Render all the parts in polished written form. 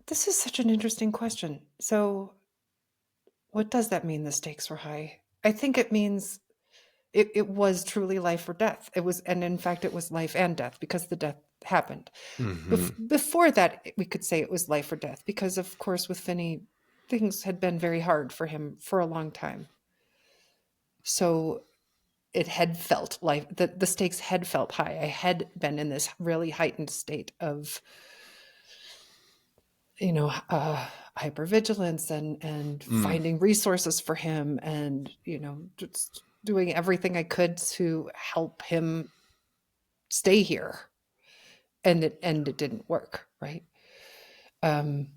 This is such an interesting question. So, what does that mean the stakes were high? I think it means it was truly life or death. It was, and in fact, it was life and death because the death happened. Mm-hmm. Before that, we could say it was life or death because, of course, with Finney, things had been very hard for him for a long time. So it had felt like the stakes had felt high. I had been in this really heightened state of, hypervigilance and Mm. finding resources for him and, just doing everything I could to help him stay here. And it didn't work, right? Um,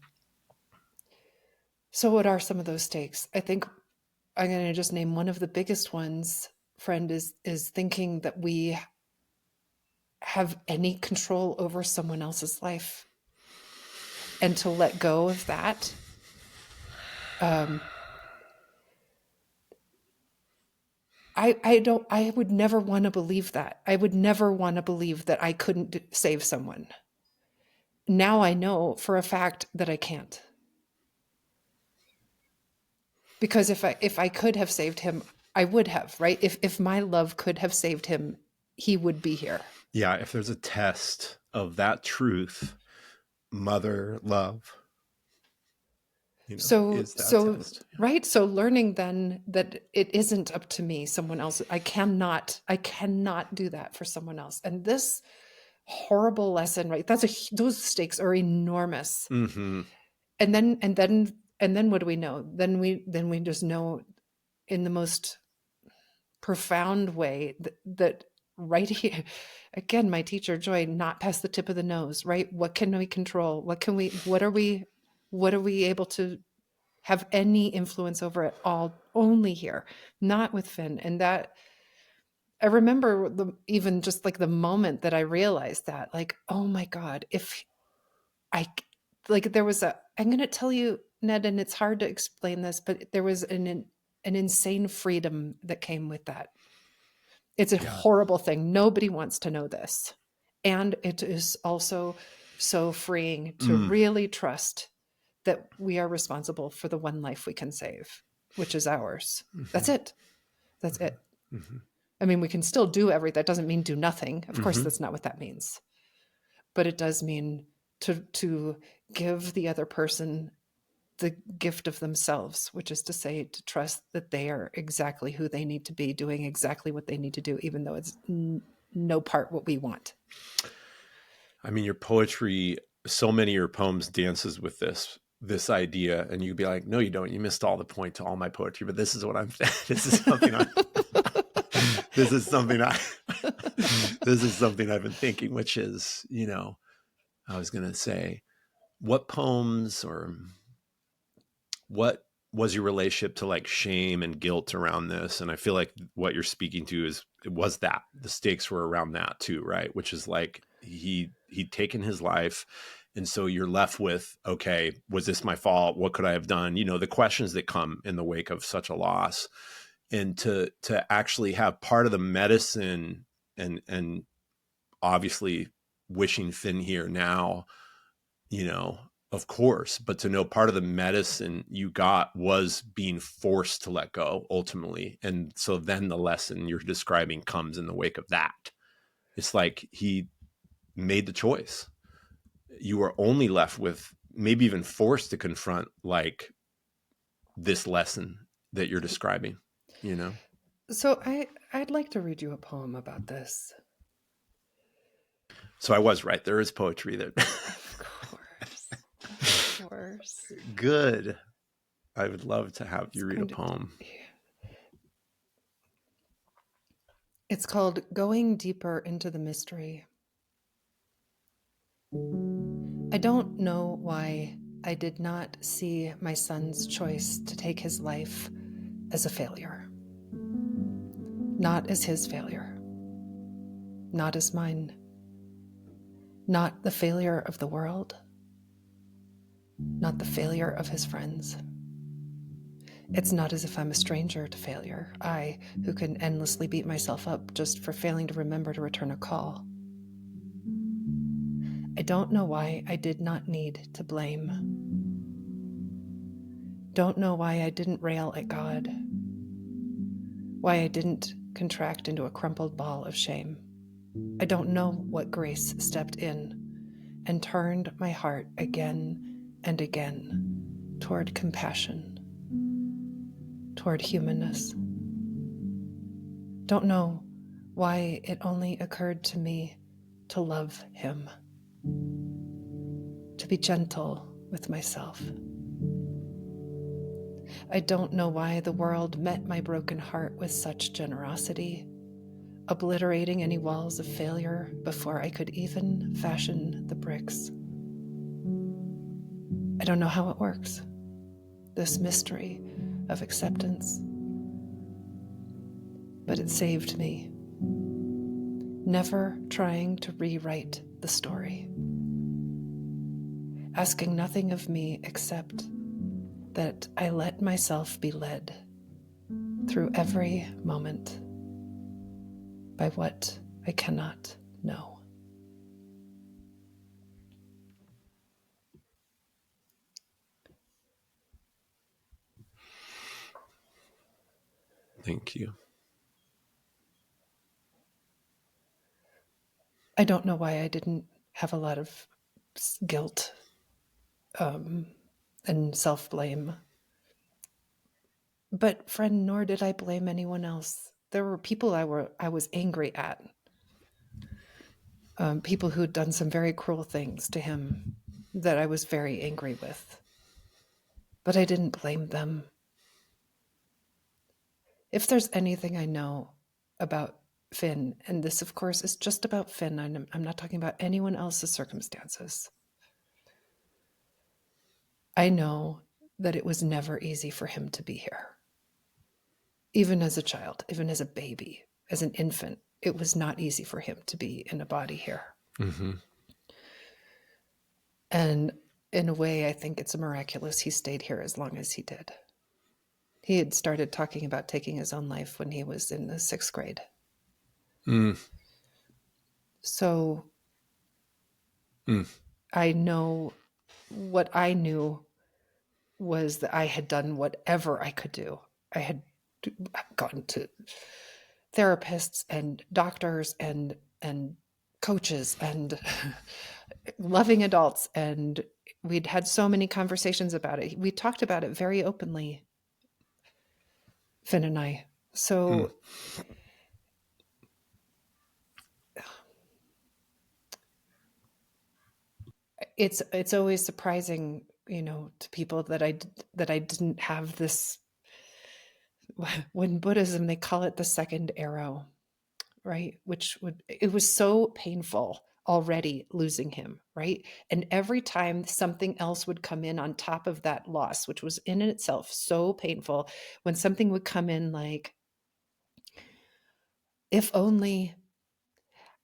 so what are some of those stakes? I think I'm going to just name one of the biggest ones, friend, is thinking that we have any control over someone else's life, and to let go of that. I would never want to believe that. I would never want to believe that I couldn't save someone. Now I know for a fact that I can't. Because if I could have saved him, I would have, right? If my love could have saved him, he would be here. Yeah, if there's a test of that truth, mother love, So is that so test. Yeah. right, so learning then that it isn't up to me, someone else. I cannot do that for someone else. And this horrible lesson, right? Those stakes are enormous. Mm-hmm. And then what do we know? Then we just know in the most profound way that right here again, my teacher Joy, not past the tip of the nose, right? What can we control? What are we able to have any influence over at all? Only here, not with Finn. And that I remember even just like the moment that I realized that, like, oh my God, if I, like, I'm going to tell you, Ned, and it's hard to explain this, but there was an insane freedom that came with that. It's a Yeah. horrible thing. Nobody wants to know this. And it is also so freeing to Mm. really trust that we are responsible for the one life we can save, which is ours. Mm-hmm. That's it. That's it. Mm-hmm. I mean, we can still do everything. That doesn't mean do nothing. Of course, Mm-hmm. that's not what that means. But it does mean to give the other person the gift of themselves, which is to say, to trust that they are exactly who they need to be, doing exactly what they need to do, even though it's no part what we want. I mean, your poetry, so many of your poems dances with this idea, and you'd be like, no, you don't. You missed all the point to all my poetry, but this is what I'm this is something I this is something I this is something I've been thinking, which is, I was gonna say, what poems or what was your relationship to like shame and guilt around this? And I feel like what you're speaking to was that the stakes were around that too, right? Which is like he'd taken his life. And so you're left with, okay, was this my fault? What could I have done? The questions that come in the wake of such a loss. And to actually have part of the medicine and obviously wishing Finn here now, of course, but to know part of the medicine you got was being forced to let go ultimately. And so then the lesson you're describing comes in the wake of that. It's like he made the choice. You were only left with, maybe even forced to confront like this lesson that you're describing, So I'd like to read you a poem about this. So I was right. There is poetry there. Of course. Good. I would love to have you read a poem. It's called Going Deeper into the Mystery. I don't know why I did not see my son's choice to take his life as a failure. Not as his failure. Not as mine. Not the failure of the world. Not the failure of his friends. It's not as if I'm a stranger to failure, I, who can endlessly beat myself up just for failing to remember to return a call. I don't know why I did not need to blame. Don't know why I didn't rail at God. Why I didn't contract into a crumpled ball of shame. I don't know what grace stepped in and turned my heart again and again toward compassion, toward humanness. Don't know why it only occurred to me to love him, to be gentle with myself. I don't know why the world met my broken heart with such generosity, obliterating any walls of failure before I could even fashion the bricks. I don't know how it works, this mystery of acceptance, but it saved me, never trying to rewrite the story, asking nothing of me except that I let myself be led through every moment by what I cannot know. Thank you. I don't know why I didn't have a lot of guilt and self-blame. But friend, nor did I blame anyone else. There were people I was angry at. People who'd done some very cruel things to him that I was very angry with. But I didn't blame them. If there's anything I know about Finn, and this, of course, is just about Finn, I'm not talking about anyone else's circumstances. I know that it was never easy for him to be here. Even as a child, even as a baby, as an infant, it was not easy for him to be in a body here. Mm-hmm. And in a way, I think it's miraculous he stayed here as long as he did. He had started talking about taking his own life when he was in the 6th grade. So I know what I knew was that I had done whatever I could do. I had gotten to therapists and doctors and coaches and loving adults, and we'd had so many conversations about it. We talked about it very openly, Finn and I. So it's always surprising, to people that I didn't have this. When Buddhism, they call it the second arrow, right? It was so painful already losing him, right? And every time something else would come in on top of that loss, which was in itself so painful, when something would come in like, if only,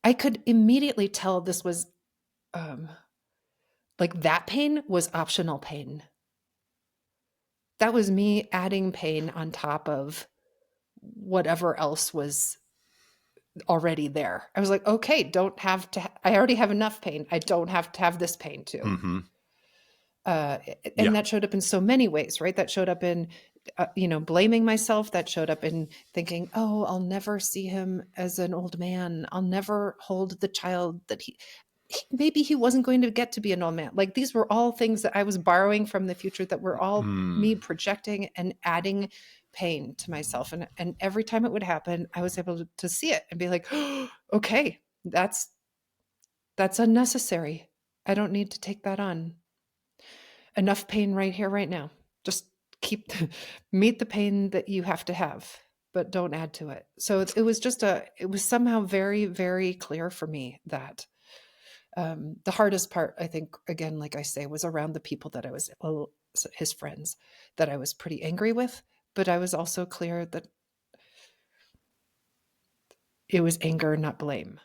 I could immediately tell this was like that pain was optional pain. That was me adding pain on top of whatever else was already there. I was like, okay, I already have enough pain. I don't have to have this pain too. Mm-hmm. And that showed up in so many ways, right? That showed up in, blaming myself. That showed up in thinking, oh, I'll never see him as an old man. I'll never hold the child that maybe he wasn't going to get to be an old man. Like, these were all things that I was borrowing from the future that were all me projecting and adding pain to myself. And every time it would happen, I was able to see it and be like, oh, okay, that's unnecessary. I don't need to take that on. Enough pain right here, right now. Just meet the pain that you have to have, but don't add to it. So it was somehow very, very clear for me that the hardest part, I think, again, like I say, was around the people that his friends, that I was pretty angry with, but I was also clear that it was anger, not blame.